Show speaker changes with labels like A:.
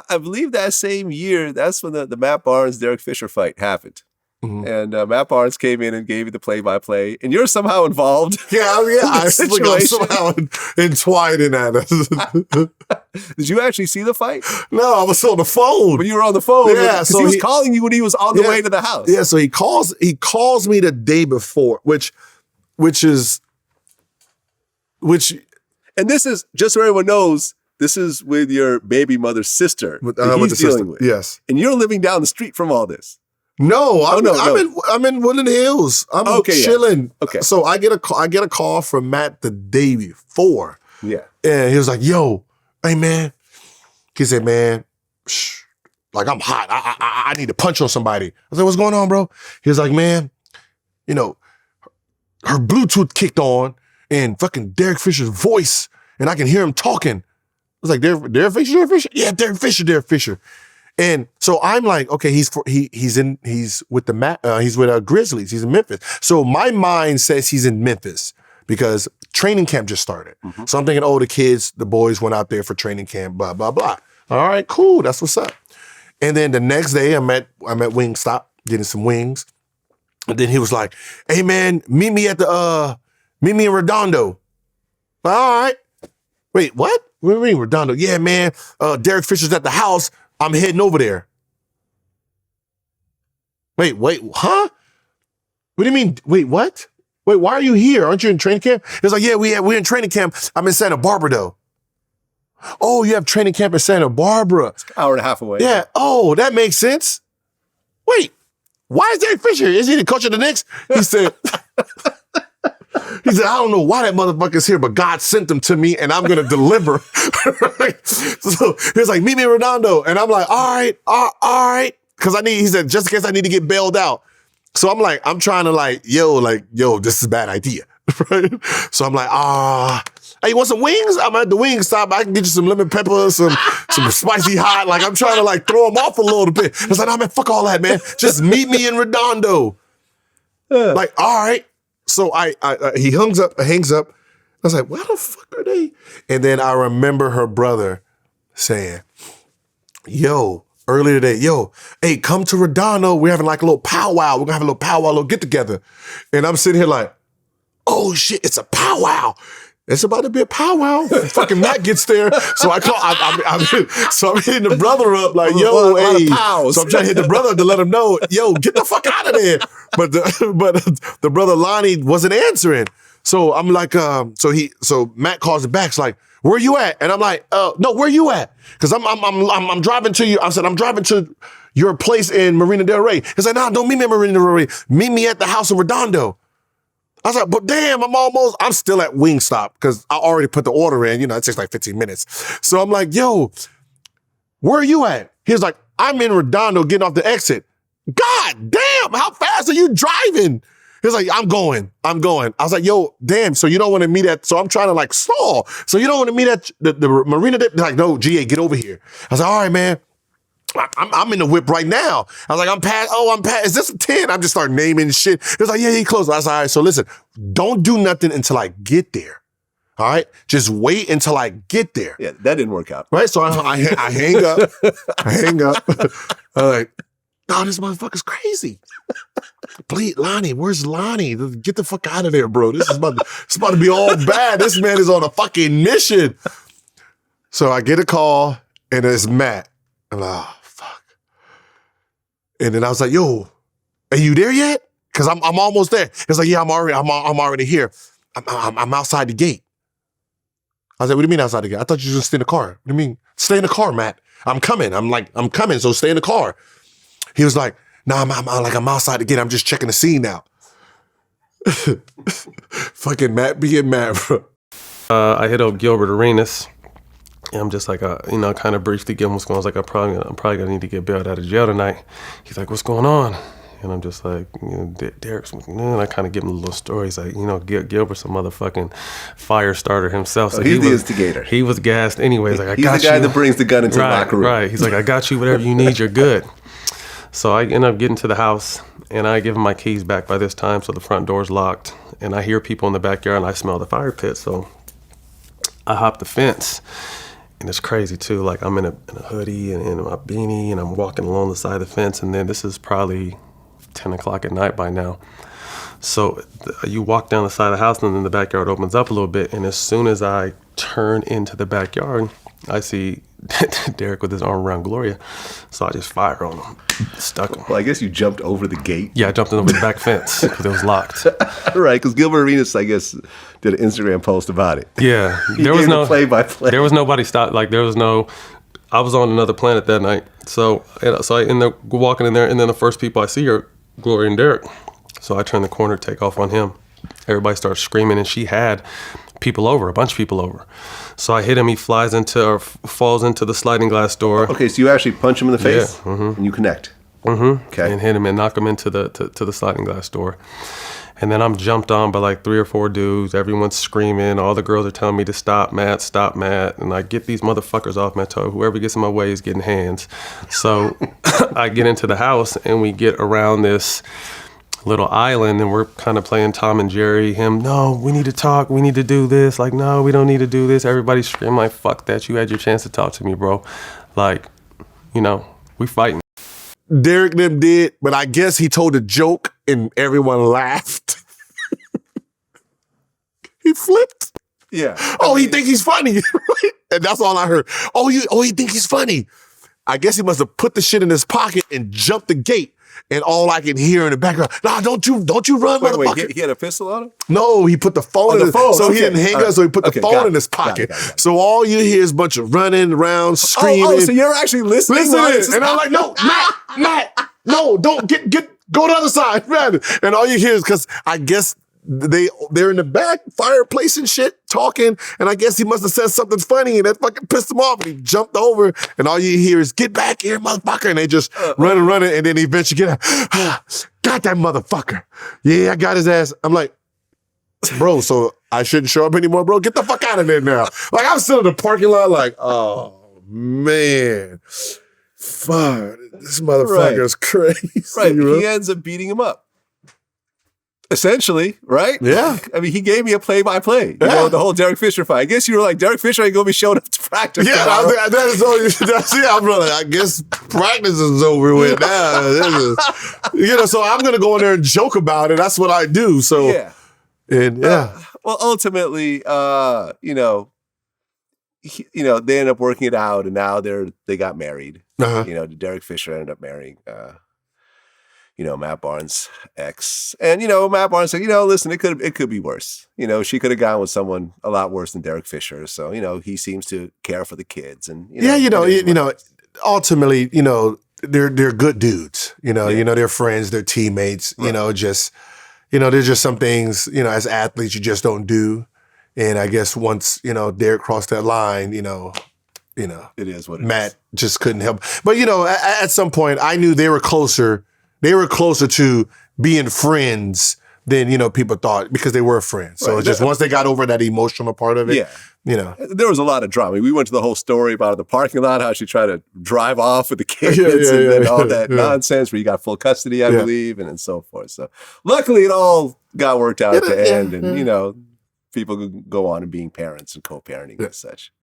A: I believe that same year, that's when the Matt Barnes, Derek Fisher fight happened. Mm-hmm. And Matt Barnes came in and gave you the play-by-play, and you're somehow involved.
B: Yeah, I'm somehow entwined in that.
A: Did you actually see the fight?
B: No, I was on the phone.
A: When you were on the phone,
B: yeah.
A: So he was calling you when he was on the way to the house.
B: Yeah, so he calls me the day before, which,
A: and this is just so everyone knows. This is with your baby mother's sister that he's dealing with.
B: Yes,
A: and you're living down the street from all this.
B: No, I'm in Woodland Hills. I'm chilling.
A: Yeah. Okay.
B: So I get a call from Matt the day before.
A: Yeah.
B: And he was like, "Yo, hey man," he said, "Man, like I'm hot. I need to punch on somebody." I said, "What's going on, bro?" He was like, "Man, you know, her Bluetooth kicked on and fucking Derek Fisher's voice, and I can hear him talking." I was like, Derek Fisher? Yeah, Derek Fisher. And so I'm like, okay, he's with the Grizzlies. He's in Memphis. So my mind says he's in Memphis because training camp just started. Mm-hmm. So I'm thinking, the kids, the boys went out there for training camp, blah, blah, blah. All right, cool. That's what's up. And then the next day I'm at Wingstop getting some wings. And then he was like, "Hey man, meet me in Redondo." All right. Wait, what? What do you mean Redondo? Yeah, man. Derek Fisher's at the house. I'm heading over there. Wait, huh? What do you mean? Wait, what? Wait, why are you here? Aren't you in training camp? It's like, yeah, we're in training camp. I'm in Santa Barbara, though. Oh, you have training camp in Santa Barbara.
A: It's an hour and a half away.
B: Yeah. Oh, that makes sense. Wait, why is Derek Fisher? Is he the coach of the Knicks? He said, I don't know why that motherfucker's here, but God sent him to me and I'm going to deliver. So he was like, meet me in Redondo. And I'm like, all right. Cause he said, just in case I need to get bailed out. So I'm like, I'm trying to yo, this is a bad idea. Right? So I'm like, hey, you want some wings? I'm at the wing stop. I can get you some lemon pepper, some spicy hot. Like I'm trying to throw him off a little bit. I was like, no, man, fuck all that, man. Just meet me in Redondo. Like, all right. So he hangs up. I was like, why the fuck are they? And then I remember her brother saying, yo, earlier today, hey, come to Redondo. We're having a little powwow. We're gonna have a little powwow, a little get together. And I'm sitting here like, oh shit, it's a powwow. It's about to be a powwow. Fucking Matt gets there. So I call, so I'm hitting the brother up like, yo, hey. So I'm trying to hit the brother up to let him know, yo, get the fuck out of there. But the brother Lonnie wasn't answering. So I'm like, so Matt calls it back. It's like, where you at? And I'm like, no, where you at? Cause I'm driving to you. I said, I'm driving to your place in Marina Del Rey. He's like, nah, don't meet me in Marina Del Rey. Meet me at the house in Redondo. I was like, but damn, I'm still at Wingstop because I already put the order in. It takes like 15 minutes. So I'm like, yo, where are you at? He was like, I'm in Redondo getting off the exit. God damn, how fast are you driving? He was like, I'm going. I was like, yo, damn, so you don't want to meet at, so I'm trying to stall. So you don't want to meet at the Marina? They're like, no, GA, get over here. I was like, all right, man. I'm in the whip right now. I was like, I'm past, is this a 10? I'm just start naming shit. He was like, yeah, he close. I was like, all right, so listen, don't do nothing until I get there. All right? Just wait until I get there.
A: Yeah, that didn't work out.
B: Right? So I hang up. I'm like, no, this motherfucker's crazy. Please, Lonnie, where's Lonnie? Get the fuck out of there, bro. This is about to be all bad. This man is on a fucking mission. So I get a call and it's Matt. I'm like, oh, fuck. And then I was like, yo, are you there yet? Cause I'm almost there. It's like, yeah, I'm already here. I'm outside the gate. I was like, what do you mean outside the gate? I thought you were just stay in the car. What do you mean? Stay in the car, Matt. I'm coming. I'm coming, so stay in the car. He was like, no, I'm outside the gate. I'm just checking the scene out. Fucking Matt being mad, bro.
C: I hit up Gilbert Arenas. And I'm just like, kind of briefly give him what's going on. I was like, I'm probably gonna need to get bailed out of jail tonight. He's like, what's going on? And I'm just like, Derek's, and I kind of give him a little story. He's like, Gilbert's a motherfucking fire starter himself. So
A: he's the instigator.
C: He was gassed anyways. Like,
A: he's the guy that brings the gun into the locker room.
C: Right. He's like, I got you, whatever you need, you're good. So I end up getting to the house, and I give him my keys back by this time, so the front door's locked. And I hear people in the backyard, and I smell the fire pit. So I hop the fence. And it's crazy too. Like I'm in a hoodie and in my beanie, and I'm walking along the side of the fence. And then this is probably 10 o'clock at night by now. So you walk down the side of the house, and then the backyard opens up a little bit. And as soon as I turn into the backyard, I see Derek with his arm around Gloria. So I just fire on him, stuck him.
A: Well, I guess you jumped over the gate.
C: Yeah, I jumped over the back fence because it was locked.
A: Right, because Gilbert Arenas, I guess, did an Instagram post about it.
C: Yeah,
A: There was no play-by-play.
C: There was nobody stopped. Like there was no. I was on another planet that night, so I end up walking in there, and then the first people I see are Gloria and Derek. So I turn the corner, take off on him. Everybody starts screaming, and she had people over, a bunch of people over. So I hit him. He falls into the sliding glass door.
A: Okay, so you actually punch him in the face,
C: Yeah,
A: and you connect.
C: Okay. And hit him and knock him into the sliding glass door. And then I'm jumped on by like 3 or 4 dudes. Everyone's screaming. All the girls are telling me to stop, Matt, stop, Matt. And I get these motherfuckers off my toe. Whoever gets in my way is getting hands. So I get into the house, and we get around this little island, and we're kind of playing Tom and Jerry. Him, no, we need to talk. We need to do this. Like, no, we don't need to do this. Everybody's screaming like, fuck that. You had your chance to talk to me, bro. Like, we fighting.
B: Derek them did, but I guess he told a joke and everyone laughed. He flipped.
A: Yeah.
B: Oh, he think he's funny. And that's all I heard. Oh, he think he's funny. I guess he must have put the shit in his pocket and jumped the gate. And all I can hear in the background, nah, don't you run, motherfucker.
A: Wait, he had a pistol on him?
B: No, he put the phone in his
A: phone.
B: so
A: Okay.
B: he didn't hang up, so he put the phone in his pocket.
A: Got it.
B: So all you hear is a bunch of running around, screaming.
A: Oh, so you're actually listening?
B: Listen, and I'm like, no, Matt, no, don't go to the other side, man. And all you hear is because I guess they're in the back fireplace and shit talking, and I guess he must have said something funny, and that fucking pissed him off, and he jumped over, and all you hear is get back here, motherfucker, and they just running, and then he eventually get out. Got that motherfucker. Yeah, I got his ass. I'm like, bro, so I shouldn't show up anymore, bro. Get the fuck out of there now. Like I'm still in the parking lot, like, oh man. Fuck, this motherfucker's crazy.
A: Right,
B: bro.
A: he ends up beating him up. Essentially, right?
B: Yeah.
A: I mean, he gave me a play-by-play. You
B: Yeah.
A: know, the whole Derek Fisher fight. I guess you were like, Derek Fisher ain't going to be showing up to practice.
B: Yeah, that is all. Yeah, brother. I guess practice is over with now. So I'm gonna go in there and joke about it. That's what I do. So
A: Yeah.
B: and yeah.
A: Well, ultimately, they end up working it out, and now they got married.
B: Uh-huh.
A: Derek Fisher ended up marrying, Matt Barnes' ex, and Matt Barnes said, listen, it could be worse. She could have gone with someone a lot worse than Derek Fisher. So he seems to care for the kids, and
B: ultimately, they're good dudes. They're friends, they're teammates.
A: Right.
B: There's just some things as athletes you just don't do. And I guess once, Derek crossed that line, it
A: is what it
B: Matt
A: is.
B: just couldn't help. But, at some point I knew they were closer. They were closer to being friends than, people thought because they were friends. So
A: Right.
B: just once they got over that emotional part of it,
A: There was a lot of drama. We went to the whole story about the parking lot, how she tried to drive off with the kids and then all that nonsense where you got full custody, I believe, and so forth. So luckily it all got worked out at the end, and, people could go on and being parents and co-parenting and such.